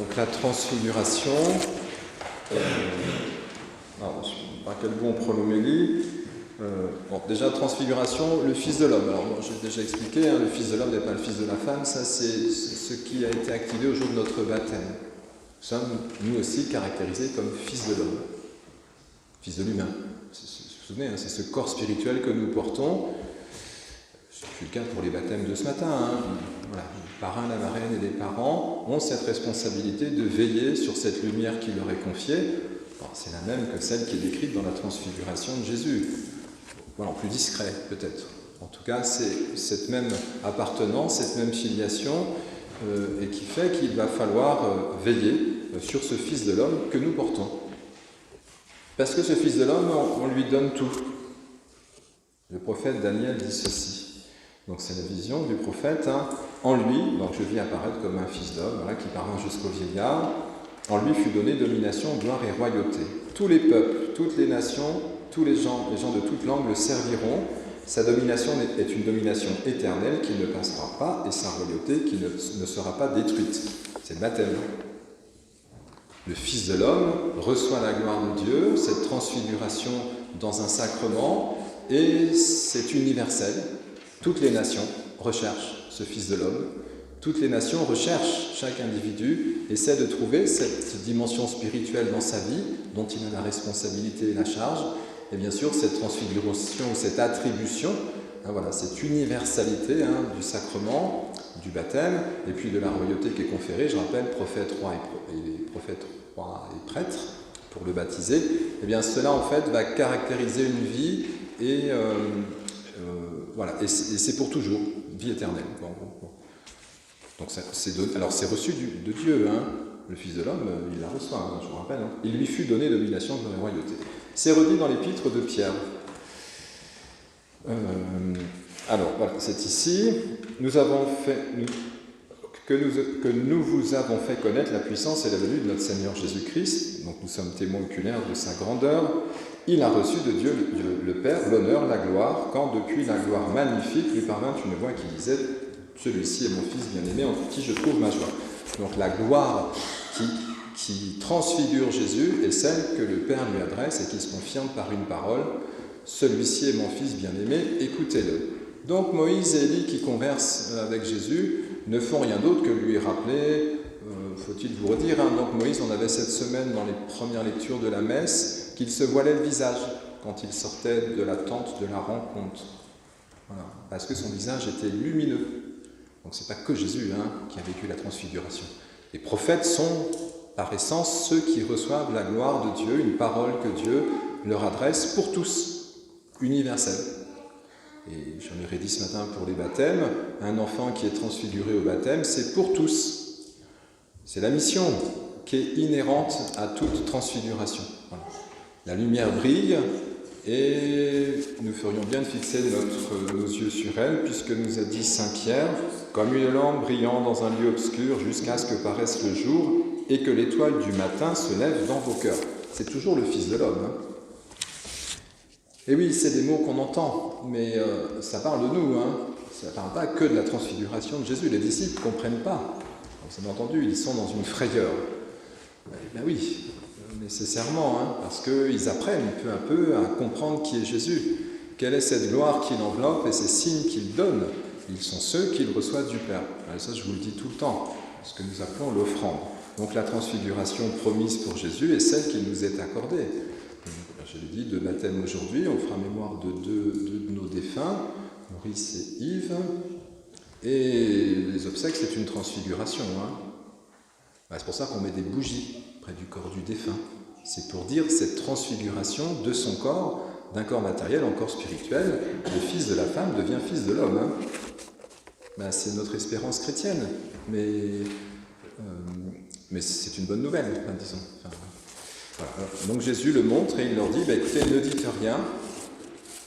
Donc la transfiguration, par quel bout on prend l'homélie. Déjà, transfiguration, le Fils de l'homme. Alors, j'ai déjà expliqué, le Fils de l'homme n'est pas le Fils de la femme, ça c'est ce qui a été activé au jour de notre baptême. Nous sommes, nous aussi, caractérisés comme Fils de l'homme, Fils de l'humain. Vous vous souvenez, c'est ce corps spirituel que nous portons. Ce fut le cas pour les baptêmes de ce matin. Voilà. Les parrains, la marraine et les parents ont cette responsabilité de veiller sur cette lumière qui leur est confiée. C'est la même que celle qui est décrite dans la transfiguration de Jésus. Voilà, en plus discret peut-être. En tout cas, c'est cette même appartenance, cette même filiation, et qui fait qu'il va falloir veiller sur ce Fils de l'homme que nous portons. Parce que ce Fils de l'homme, on lui donne tout. Le prophète Daniel dit ceci. Donc c'est la vision du prophète. En lui, donc je vis apparaître comme un Fils d'homme, voilà, qui parvint jusqu'au vieillard. En lui fut donnée domination, gloire et royauté. Tous les peuples, toutes les nations, tous les gens de toute langue le serviront. Sa domination est une domination éternelle qui ne passera pas, et sa royauté qui ne sera pas détruite. C'est le baptême. Le Fils de l'homme reçoit la gloire de Dieu, cette transfiguration dans un sacrement, et c'est universel. Toutes les nations recherchent ce Fils de l'homme. Toutes les nations recherchent, chaque individu essaie de trouver cette dimension spirituelle dans sa vie, dont il a la responsabilité et la charge, et bien sûr cette transfiguration, cette attribution, voilà, cette universalité du sacrement, du baptême, et puis de la royauté qui est conférée. Je rappelle, prophète, roi et prêtre, pour le baptiser. Et bien cela en fait va caractériser une vie, et voilà, et c'est pour toujours, vie éternelle. Donc c'est reçu de Dieu, le Fils de l'homme, il la reçoit, je vous rappelle. Il lui fut donné domination de la royauté. C'est redit dans l'épître de Pierre. Alors, voilà, c'est ici. Que nous vous avons fait connaître la puissance et la venue de notre Seigneur Jésus-Christ. Donc nous sommes témoins oculaires de sa grandeur. Il a reçu de Dieu le Père l'honneur, la gloire, quand depuis la gloire magnifique lui parvint une voix qui disait « Celui-ci est mon Fils bien-aimé, en qui je trouve ma joie ». Donc la gloire qui transfigure Jésus est celle que le Père lui adresse et qui se confirme par une parole « Celui-ci est mon Fils bien-aimé, écoutez-le ». Donc Moïse et Élie qui conversent avec Jésus ne font rien d'autre que lui rappeler, faut-il vous redire, donc Moïse, on avait cette semaine dans les premières lectures de la messe, qu'il se voilait le visage quand il sortait de la tente de la rencontre. Voilà, parce que son visage était lumineux. Donc c'est pas que Jésus qui a vécu la transfiguration. Les prophètes sont par essence ceux qui reçoivent la gloire de Dieu, une parole que Dieu leur adresse pour tous, universelle. Et j'en ai dit ce matin pour les baptêmes, un enfant qui est transfiguré au baptême, c'est pour tous. C'est la mission qui est inhérente à toute transfiguration. Voilà. La lumière brille et nous ferions bien de fixer nos yeux sur elle, puisque nous a dit Saint Pierre, comme une lampe brillant dans un lieu obscur jusqu'à ce que paraisse le jour et que l'étoile du matin se lève dans vos cœurs. C'est toujours le Fils de l'homme. Et oui, c'est des mots qu'on entend, mais ça parle de nous. Ça ne parle pas que de la transfiguration de Jésus. Les disciples ne comprennent pas. Vous avez entendu, ils sont dans une frayeur. Ben oui, nécessairement, parce qu'ils apprennent peu à peu à comprendre qui est Jésus. Quelle est cette gloire qui l'enveloppe et ces signes qu'il donne. Ils sont ceux qui le reçoivent du Père. Et ça, je vous le dis tout le temps, ce que nous appelons l'offrande. Donc la transfiguration promise pour Jésus est celle qui nous est accordée. Je l'ai dit, de baptême aujourd'hui, on fera mémoire de deux de nos défunts, Maurice et Yves. Et les obsèques, c'est une transfiguration. C'est pour ça qu'on met des bougies près du corps du défunt. C'est pour dire cette transfiguration de son corps, d'un corps matériel en corps spirituel. Le fils de la femme devient fils de l'homme. C'est notre espérance chrétienne. Mais c'est une bonne nouvelle, disons. Voilà. Donc Jésus le montre et il leur dit, écoutez, ne dites rien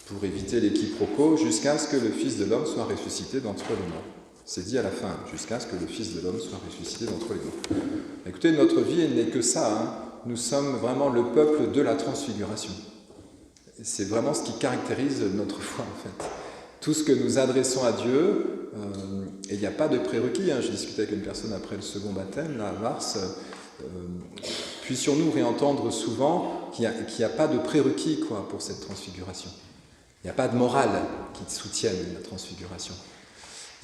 pour éviter les quiproquos jusqu'à ce que le Fils de l'homme soit ressuscité d'entre les morts. C'est dit à la fin, jusqu'à ce que le Fils de l'homme soit ressuscité d'entre les morts. Écoutez, notre vie, elle n'est que ça. Nous sommes vraiment le peuple de la transfiguration. C'est vraiment ce qui caractérise notre foi, en fait. Tout ce que nous adressons à Dieu, il n'y a pas de prérequis. Je discutais avec une personne après le second baptême, là, à Mars. Puissions-nous réentendre souvent qu'il n'y a pas de prérequis pour cette transfiguration. Il n'y a pas de morale qui soutienne la transfiguration.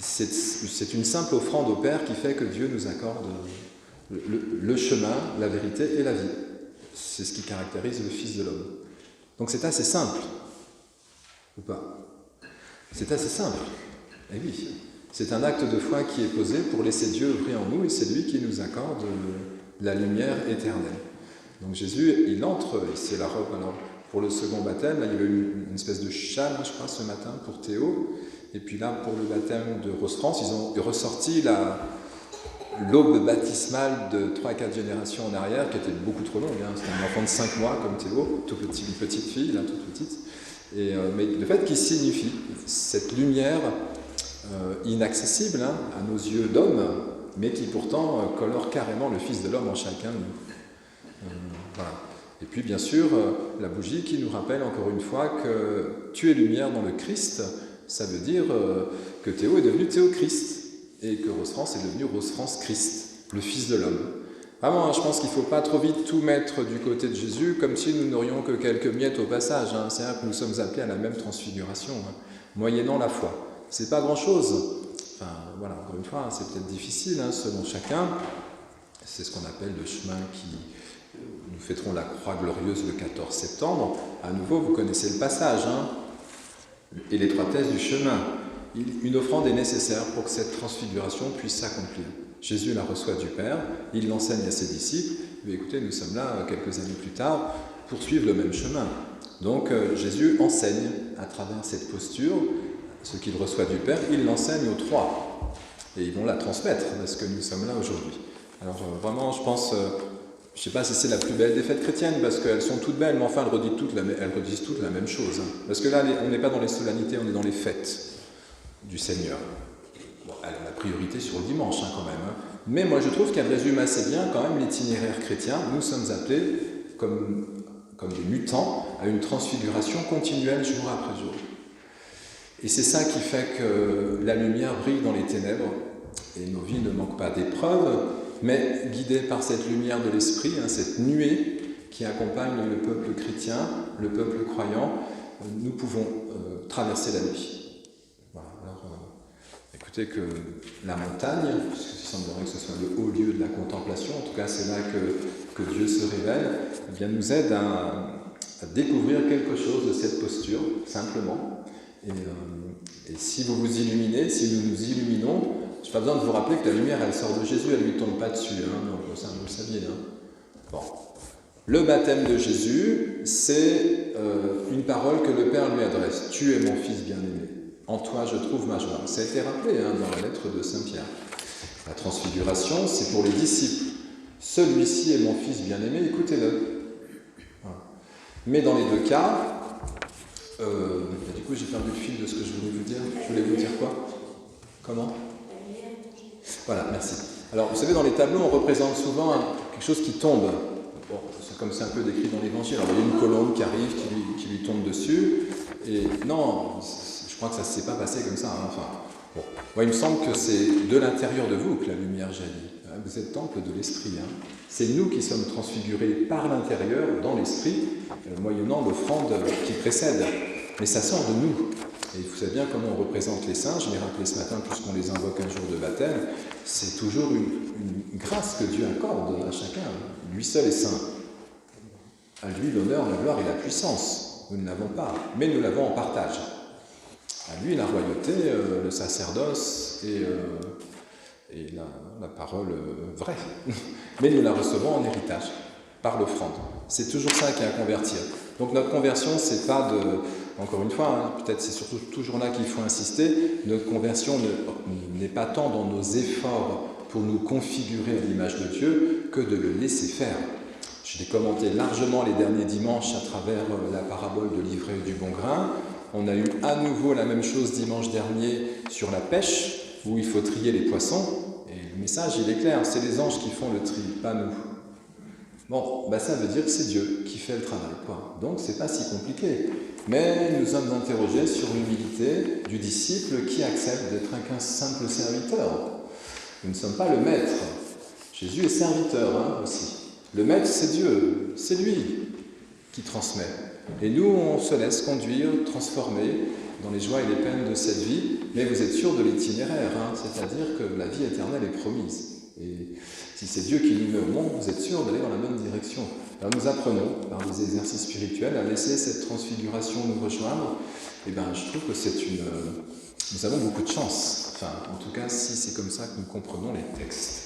C'est une simple offrande au Père qui fait que Dieu nous accorde le chemin, la vérité et la vie. C'est ce qui caractérise le Fils de l'homme. Donc c'est assez simple. Ou pas? C'est assez simple. Eh oui. C'est un acte de foi qui est posé pour laisser Dieu œuvrer en nous et c'est lui qui nous accorde la lumière éternelle. Donc Jésus, il entre, et c'est la robe. Alors, pour le second baptême, là, il y a eu une espèce de châle, je crois, ce matin pour Théo. Et puis là, pour le baptême de Rose-France, ils ont ressorti l'aube baptismale de 3-4 générations en arrière, qui était beaucoup trop longue. C'était un enfant de 5 mois comme Théo, tout petit, une petite fille, là, toute petite. Mais le fait qu'il signifie cette lumière inaccessible à nos yeux d'hommes, mais qui pourtant colore carrément le Fils de l'homme en chacun de nous. Voilà. Et puis bien sûr, la bougie qui nous rappelle encore une fois que tu es lumière dans le Christ, ça veut dire que Théo est devenu Théo-Christ, et que Rose-France est devenu Rose-France Christ, le Fils de l'homme. Vraiment, je pense qu'il ne faut pas trop vite tout mettre du côté de Jésus, comme si nous n'aurions que quelques miettes au passage. C'est-à-dire que nous sommes appelés à la même transfiguration, moyennant la foi. C'est pas grand-chose. Enfin, voilà, encore une fois, c'est peut-être difficile selon chacun. C'est ce qu'on appelle le chemin qui... Nous fêterons la croix glorieuse le 14 septembre. À nouveau, vous connaissez le passage. Et l'étroitesse du chemin. Une offrande est nécessaire pour que cette transfiguration puisse s'accomplir. Jésus la reçoit du Père, il l'enseigne à ses disciples. Mais écoutez, nous sommes là, quelques années plus tard, pour suivre le même chemin. Donc Jésus enseigne à travers cette posture ce qu'il reçoit du Père, il l'enseigne aux trois. Et ils vont la transmettre, parce que nous sommes là aujourd'hui. Alors vraiment, je pense, je ne sais pas si c'est la plus belle des fêtes chrétiennes, parce qu'elles sont toutes belles, mais enfin elles redisent toutes la même chose. Parce que là, on n'est pas dans les solennités, on est dans les fêtes du Seigneur. Bon, elle a la priorité sur le dimanche quand même. Mais moi je trouve qu'elle résume assez bien quand même l'itinéraire chrétien. Nous sommes appelés, comme des mutants, à une transfiguration continuelle jour après jour. Et c'est ça qui fait que la lumière brille dans les ténèbres, et nos vies ne manquent pas d'épreuves, mais guidées par cette lumière de l'Esprit, cette nuée qui accompagne le peuple chrétien, le peuple croyant, nous pouvons traverser la nuit. Voilà. Alors, écoutez que la montagne, parce qu'il semblerait que ce soit le haut lieu de la contemplation, en tout cas c'est là que Dieu se révèle, eh bien, nous aide à découvrir quelque chose de cette posture, simplement. Et si vous vous illuminez, si nous nous illuminons, je n'ai pas besoin de vous rappeler que la lumière, elle sort de Jésus, elle ne lui tombe pas dessus. Donc, ça, vous le saviez. Bon. Le baptême de Jésus, c'est une parole que le Père lui adresse. « Tu es mon Fils bien-aimé. En toi, je trouve ma joie. » Ça a été rappelé dans la lettre de Saint Pierre. La transfiguration, c'est pour les disciples. « Celui-ci est mon Fils bien-aimé, écoutez-le. » Voilà. Mais dans les deux cas, du coup, j'ai perdu le fil de ce que je voulais vous dire. Je voulais vous dire quoi? Comment? Voilà, merci. Alors, vous savez, dans les tableaux, on représente souvent quelque chose qui tombe. Bon, c'est comme c'est un peu décrit dans l'Évangile. Alors, il y a une colombe qui arrive, qui lui tombe dessus. Et non, je crois que ça ne s'est pas passé comme ça. Enfin, bon. Moi, il me semble que c'est de l'intérieur de vous que la lumière jaillit. Vous êtes temple de l'Esprit. C'est nous qui sommes transfigurés par l'intérieur, dans l'Esprit, moyennant l'offrande qui précède. Mais ça sort de nous. Et vous savez bien comment on représente les saints. Je l'ai rappelé ce matin, puisqu'on les invoque un jour de baptême. C'est toujours une grâce que Dieu accorde à chacun. Lui seul est saint. À lui l'honneur, la gloire et la puissance. Nous ne l'avons pas, mais nous l'avons en partage. À lui la royauté, le sacerdoce et la parole vraie. Mais nous la recevons en héritage, par l'offrande. C'est toujours ça qui est à convertir. Donc notre conversion, c'est pas de... Encore une fois, peut-être c'est surtout toujours là qu'il faut insister, notre conversion n'est pas tant dans nos efforts pour nous configurer à l'image de Dieu que de le laisser faire. Je l'ai commenté largement les derniers dimanches à travers la parabole de l'ivraie du bon grain. On a eu à nouveau la même chose dimanche dernier sur la pêche, où il faut trier les poissons. Et le message, il est clair, c'est les anges qui font le tri, pas nous. Bon, ça veut dire que c'est Dieu qui fait le travail, quoi. Donc c'est pas si compliqué. Mais nous sommes interrogés sur l'humilité du disciple qui accepte d'être qu'un simple serviteur. Nous ne sommes pas le maître. Jésus est serviteur aussi. Le maître, c'est Dieu, c'est lui qui transmet. Et nous, on se laisse conduire, transformer dans les joies et les peines de cette vie, mais vous êtes sûr de l'itinéraire, c'est-à-dire que la vie éternelle est promise. Et si c'est Dieu qui nous met au monde, vous êtes sûr d'aller dans la bonne direction. Alors nous apprenons, par des exercices spirituels, à laisser cette transfiguration nous rejoindre. Et je trouve que nous avons beaucoup de chance. Enfin, en tout cas, si c'est comme ça que nous comprenons les textes.